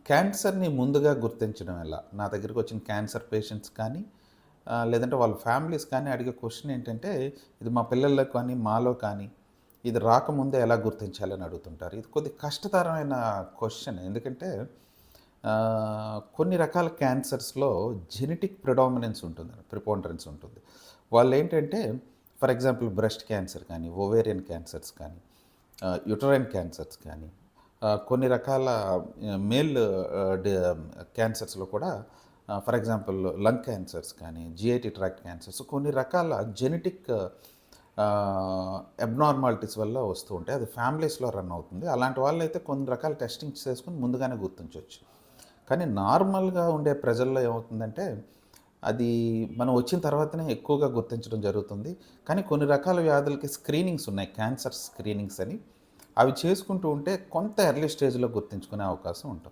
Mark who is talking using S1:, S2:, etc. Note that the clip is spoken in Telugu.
S1: క్యాన్సర్‌ని ముందుగా గుర్తించడం ఎలా? నా దగ్గరికొచ్చిన క్యాన్సర్ పేషెంట్స్ కానీ, లేదంటే వాళ్ళ ఫ్యామిలీస్ కానీ అడిగే క్వెషన్ ఏంటంటే, ఇది మా పిల్లల్లో కానీ, మాలో కానీ, ఇది రాకముందే ఎలా గుర్తించాలని అడుగుతుంటారు. ఇది కొద్దిగా కష్టతరమైన క్వెషన్. ఎందుకంటే, కొన్ని రకాల క్యాన్సర్స్‌లో జెనెటిక్ ప్రిడామినెన్స్ ఉంటుంది. ప్రిపోండరెన్స్ ఉంటుంది. వాళ్ళేంటంటే, ఫర్ ఎగ్జాంపుల్ బ్రెస్ట్ క్యాన్సర్ కానీ, ఓవేరియన్ క్యాన్సర్స్ కానీ, యుటరైన్ క్యాన్సర్స్ కానీ, కొన్ని రకాల మేల్ క్యాన్సర్స్‌లో కూడా ఫర్ ఎగ్జాంపుల్ లంగ్ క్యాన్సర్స్ కానీ, జిఐటీ ట్రాక్ట్ క్యాన్సర్స్ కొన్ని రకాల జెనెటిక్ అబ్నార్మాలిటీస్ వల్ల వస్తూ ఉంటాయి. అది ఫ్యామిలీస్‌లో రన్ అవుతుంది. అలాంటి వాళ్ళైతే కొన్ని రకాల టెస్టింగ్స్ చేసుకొని ముందుగానే గుర్తించొచ్చు. కానీ నార్మల్‌గా ఉండే ప్రజల్లో ఏమవుతుందంటే, అది మనం వచ్చిన తర్వాతనే ఎక్కువగా గుర్తించడం జరుగుతుంది. కానీ కొన్ని రకాల వ్యాధులకి స్క్రీనింగ్స్ ఉన్నాయి. క్యాన్సర్ స్క్రీనింగ్స్ అని. అవి చేసుకుంటూ ఉంటే కొంత ఎర్లీ స్టేజ్‌లో గుర్తించుకునే అవకాశం ఉంటుంది.